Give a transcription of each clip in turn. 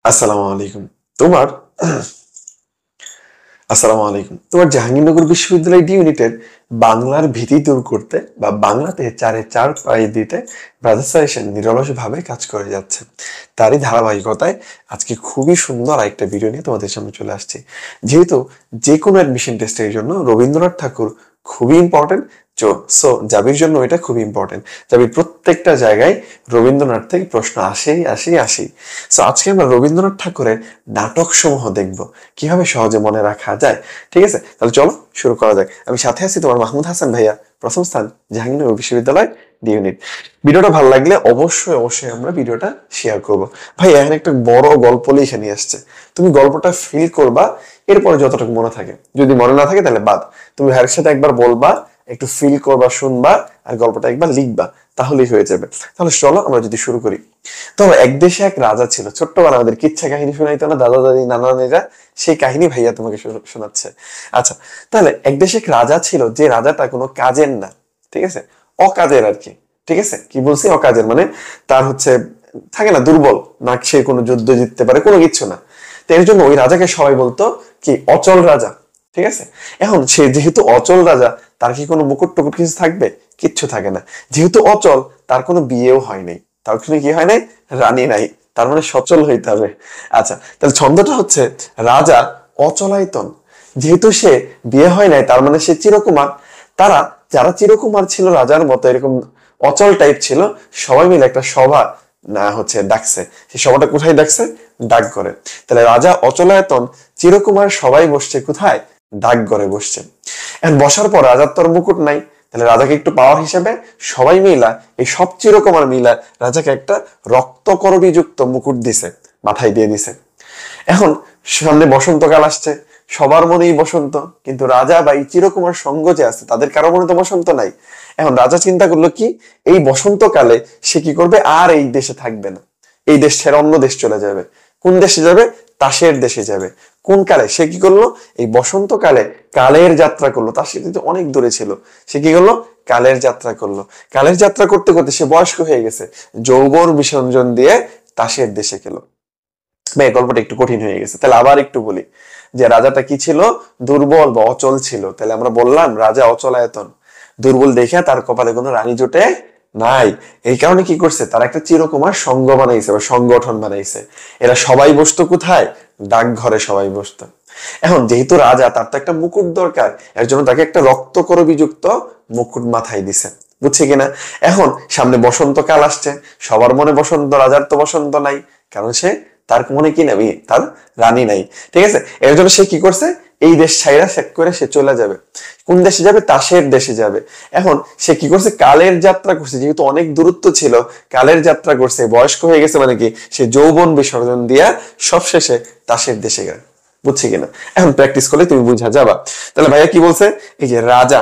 আসসালামু আলাইকুম। তোমার আসসালামু আলাইকুম। তোমার জাহাঙ্গীরনগর বিশ্ববিদ্যালয় ডি ইউনিটের বাংলার ভীতি দূর করতে বা বাংলাতে ৪-এ ৪ পাই দিতে ব্রাদার্স সাজেশন নিরলসভাবে কাজ করে যাচ্ছে। তারই ধারাবাহিকতায় আজকে খুবই সুন্দর একটা ভিডিও নিয়ে তোমাদের সামনে চলে আসছি। যেহেতু যে কোনো অ্যাডমিশন টেস্টের জন্য রবীন্দ্রনাথ ঠাকুর খুবই ইম্পর্টেন্ট। সো জাবির জন্য এটা খুবই ইম্পর্টেন্ট। জাবির প্রত্যেকটা জায়গায় রবীন্দ্রনাথ থেকে প্রশ্ন আসেই। সো আজকে আমরা রবীন্দ্রনাথ ঠাকুরের নাটক সমূহ দেখবো কিভাবে সহজে মনে রাখা যায়। ঠিক আছে, তাহলে চলো শুরু করা যাক। আমি সাথে আছি তোমার মাহমুদ হাসান ভাইয়া, প্রথম স্থান জাহাঙ্গীরনগর বিশ্ববিদ্যালয় ডি ইউনিট। ভিডিওটা ভালো লাগলে অবশ্যই আমরা ভিডিওটা শেয়ার করব। ভাই এখানে একটা বড় গল্প লিখে নিয়ে আসছে, তুমি গল্পটা ফিল করবা, এরপরে যতটুকু মনে থাকে, যদি মনে না থাকে তাহলে বাদ। তুমি ভাইয়ের সাথে একবার বলবা, একটু ফিল করবা, শুনবা, আর গল্পটা একবার লিখবা, তাহলেই হয়ে যাবে। তাহলে চলো আমরা যদি শুরু করি। তো এক দেশে এক রাজা ছিল, ছোট্টবেলা আমাদের কিচ্ছা কাহিনী শোনাইতো না দাদা দাদি নানা নানিরা, সেই কাহিনী ভাইয়া তোমাকে শোনাচ্ছে। আচ্ছা, তাহলে এক দেশে এক রাজা ছিল, যে রাজাটা কোনো কাজের না, ঠিক আছে, অকাজের আর কি। ঠিক আছে, কি বলছি, অকাজের মানে তার হচ্ছে থাকে না, দুর্বল, না সে কোনো যুদ্ধ জিততে পারে, কোনো কিছু না। তো এর জন্য ওই রাজাকে সবাই বলতো কি, অচল রাজা। ঠিক আছে, এখন সে যেহেতু অচল রাজা, তার কি কোনো মুকুট টুকুট কিছু থাকবে? কিচ্ছু থাকে না। যেহেতু অচল, তার কোনো বিয়েও হয় নাই, তার কোনো কি হয় নাই, রানী নাই, তার মানে সচল হইতে হবে। আচ্ছা, তাহলে ছন্দটা হচ্ছে রাজা অচলায়তন। যেহেতু সে বিয়ে হয় নাই, তার মানে সে চিরকুমার। তারা যারা চিরকুমার ছিল, রাজার মতো এরকম অচল টাইপ ছিল, সবাই মিলে একটা সভা না হচ্ছে ডাকছে। সেই সভাটা কোথায় ডাকছে? ডাকঘরে। তাহলে রাজা অচলায়তন, চিরকুমার সবাই বসছে কোথায়? ডাকঘরে বসছে। এখন বসার পর রাজার তোর মুকুট নাই, তাহলে রাজাকে একটু পাওয়ার হিসেবে সবাই মিলা, এই সব চিরকুমার মিলা রাজাকে একটা রক্তকরবীযুক্ত মুকুট দিছে, মাথায় দিয়ে দিছে। এখন সামনে বসন্তকাল আসছে, সবার মনেই বসন্ত, কিন্তু রাজা বা এই চিরকুমার সঙ্গ যে আছে, তাদের কারো মনে তো বসন্ত নাই। এখন রাজা চিন্তা করলো কি, এই বসন্তকালে সে কি করবে, আর এই দেশে থাকবে না, এই দেশ ছেড়ে অন্য দেশ চলে যাবে। কোন দেশে যাবে? তাসের দেশে যাবে। কোন কালে? সে কি করলো, এই বসন্তকালে কালের যাত্রা করলো। তার সাথে তো অনেক দূরে ছিল, সে কি করলো, কালের যাত্রা করলো। কালের যাত্রা করতে করতে সে বয়স্ক হয়ে গেছে, যৌবন বিসর্জন দিয়ে তাসের দেশে গেল। ভাই গল্পটা একটু কঠিন হয়ে গেছে, তাহলে আবার একটু বলি। যে রাজাটা কি ছিল, দুর্বল বা অচল ছিল। তাহলে আমরা বললাম রাজা অচলায়তন, দুর্বল দেখে তার কপালে কোনো রানী জোটে নাই। এই কারণে কি করছে, তার একটা চিরকুমার সংঘ বানাইছে বা সংগঠন বানাইছে। এরা সবাই বসতো কোথায়? ডাকঘরে সবাই বসতো। এখন যেহেতু রাজা, তার তো একটা মুকুট দরকার, এর জন্য তাকে একটা রক্তকরবীযুক্ত মুকুট মাথায় দিছে। বুঝছে কিনা? এখন সামনে বসন্তকাল আসছে, সবার মনে বসন্ত, রাজার তো বসন্ত নাই, কারণ সে, তার মনে কি নেই, তার রানী নাই। ঠিক আছে, এর জন্য সে কি করছে, এই দেশ ছাইরা শেক করে সে চলে যাবে। কোন দেশে যাবে? তাসের দেশে যাবে। এখন সে কি করছে, কালের যাত্রা করছে, যেহেতু অনেক দূরত্ব ছিল, কালের যাত্রা করছে, বয়স্ক হয়ে গেছে, মানে কি সে যৌবন বিসর্জন দিয়া সবশেষে তাসের দেশে গেল। বুঝছি কিনা? এখন প্র্যাকটিস করলে তুমি বুঝা যাবা। তাহলে ভাইয়া কি বলছে, এই যে রাজা,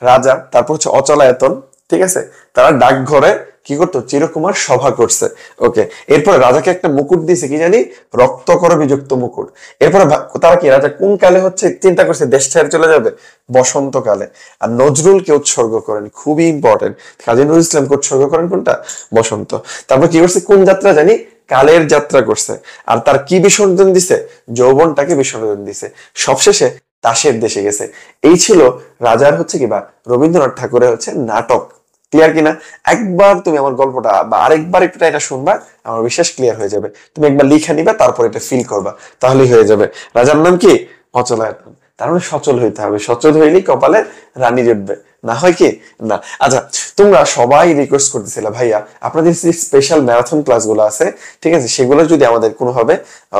রাজা তারপর হচ্ছে অচলায়তন, ঠিক আছে, তারা ডাকঘরে কি করতো, চিরকুমার সভা করছে। ওকে, এরপরে রাজাকে একটা মুকুট দিয়েছে, কি জানি, রক্তকরবীযুক্ত মুকুট। এরপরে তারা কি, রাজা কোন কালে হচ্ছে চিন্তা করছে দেশ ছেড়ে চলে যাবে? বসন্তকালে। আর নজরুলকে উৎসর্গ করেন, খুবই ইম্পর্টেন্ট, কাজী নজরুল ইসলামকে উৎসর্গ করেন কোনটা? বসন্ত। তারপর কি করছে, কোন যাত্রা জানি, কালের যাত্রা করছে। আর তার কি বিসর্জন দিছে? যৌবনটাকে বিসর্জন দিছে। সবশেষে তাসের দেশে গেছে। এই ছিল রাজার হচ্ছে কি বা রবীন্দ্রনাথ ঠাকুরের হচ্ছে নাটক। ক্লিয়ার কিনা? একবার তুমি আমার গল্পটা বা আরেকবার একটু এটা শুনবা, আমার বিশ্বাস ক্লিয়ার হয়ে যাবে। তুমি একবার লিখে নিবা, তারপর এটা ফিল করবা, তাহলেই হয়ে যাবে। রাজার নাম কি? অচলায়তন। তার মানে সচল হইতে হবে, সচল হইলেই কপালে রানী জুটবে, না হয় কি না। আচ্ছা, তোমরা সবাই রিকোয়েস্ট করতেছিলে ভাইয়া আপনাদের যে স্পেশাল ম্যারাথন ক্লাসগুলো আছে, ঠিক আছে, সেগুলো যদি আমাদের কোনোভাবে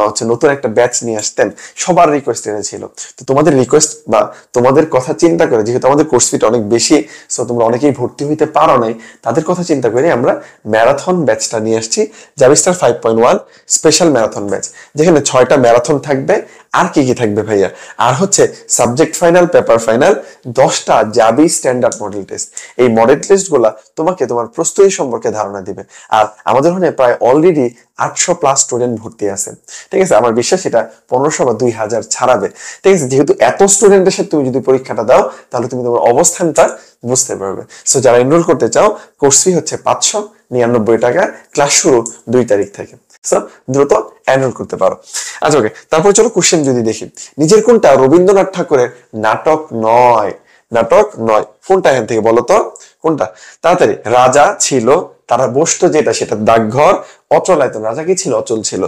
হচ্ছে নতুন একটা ব্যাচ নিয়ে আসতেন। সবার রিকোয়েস্ট এনেছিল। তো তোমাদের রিকোয়েস্ট বা তোমাদের কথা চিন্তা করে, যেহেতু আমাদের কোর্স ফিটা অনেক বেশি, সো তোমরা অনেকেই ভর্তি হইতে পারো নাই, তাদের কথা চিন্তা করে আমরা ম্যারাথন ব্যাচটা নিয়ে আসছি, জাভিস্টার 5.1 স্পেশাল ম্যারাথন ব্যাচ, যেখানে 6টা ম্যারাথন থাকবে। আর কি কি থাকবে ভাইয়া? আর হচ্ছে সাবজেক্ট ফাইনাল, পেপার ফাইনাল, 10টা জাবি স্ট্যান্ডার্ড মডেল টেস্ট। এই মডেল টেস্ট গুলা তোমাকে তোমার প্রস্তুতি সম্পর্কে ধারণা দিবে। আর আমাদের ওখানে প্রায় অলরেডি 800+ স্টুডেন্ট ভর্তি আছে। ঠিক আছে, আমার বিশ্বাস এটা 1500 বা 2000 ছাড়াবে। ঠিক আছে, যেহেতু এত স্টুডেন্টের সাথে তুমি যদি পরীক্ষাটা দাও, তাহলে তুমি তোমার অবস্থানটা বুঝতে পারবে। সো যারা এনরোল করতে চাও, কোর্স ফি হচ্ছে 599 টাকা, ক্লাস শুরু 2 তারিখ থেকে। সো দ্রুত এনরোল করতে পারো। আচ্ছা ওকে, তারপর চলো কোশ্চেন যদি দেখি, নিজের কোনটা রবীন্দ্রনাথ ঠাকুরের নাটক নয়? নাটক নয় কোনটা? এখান থেকে বলো তো কোনটা, তাড়াতাড়ি। রাজা ছিল, তারা বসতো যেটা সেটা ডাকঘর। অচলায়তন, রাজা কি ছিল? অচল ছিল।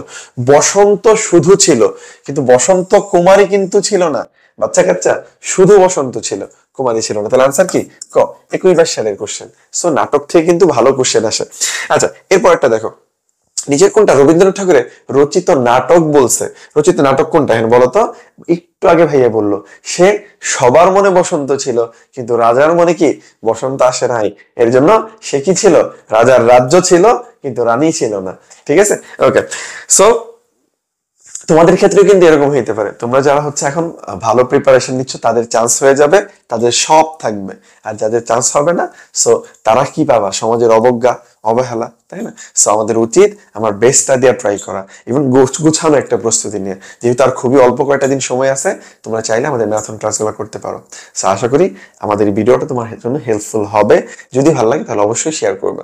বসন্ত শুধু ছিল, কিন্তু বসন্ত কুমারী কিন্তু ছিল না বাচ্চা কাচ্চা, শুধু বসন্ত ছিল, কুমারী ছিল না। তাহলে আনসার কি? ক। 21 সালের কোশ্চেন। সো নাটক থেকে কিন্তু ভালো কোশ্চেন আসে। আচ্ছা এরপর একটা দেখো, নিজের কোনটা রবীন্দ্রনাথ ঠাকুরের রচিত নাটক বলছে? রচিত নাটক কোনটা এখন বলতো? একটু আগে ভাইয়া বললো, সে সবার মনে বসন্ত ছিল, কিন্তু রাজার মনে কি বসন্ত আসে নাই। এর জন্য সে কি ছিল? রাজার রাজ্য ছিল, কিন্তু রানী ছিল না। ঠিক আছে, ওকে। সো তোমাদের ক্ষেত্রে কিন্তু এরকম হইতে পারে, তোমরা যারা হচ্ছে এখন ভালো প্রিপারেশন নিচ্ছ তাদের চান্স হয়ে যাবে, তাদের সব থাকবে। আর যাদের চান্স হবে না, সো তারা কি পাবা? সমাজের অবজ্ঞা, অবহেলা, তাই না? সো আমাদের উচিত আমার বেস্টটা দিয়ে ট্রাই করা, এবং গুছানো একটা প্রস্তুতি নিয়ে। যেহেতু আর খুবই অল্প কয়েকটা দিন সময় আছে, তোমরা চাইলে আমাদের ম্যারাথন ক্লাসগুলো করতে পারো। সো আশা করি আমাদের এই ভিডিওটা তোমার জন্য হেল্পফুল হবে। যদি ভালো লাগে তাহলে অবশ্যই শেয়ার করবে।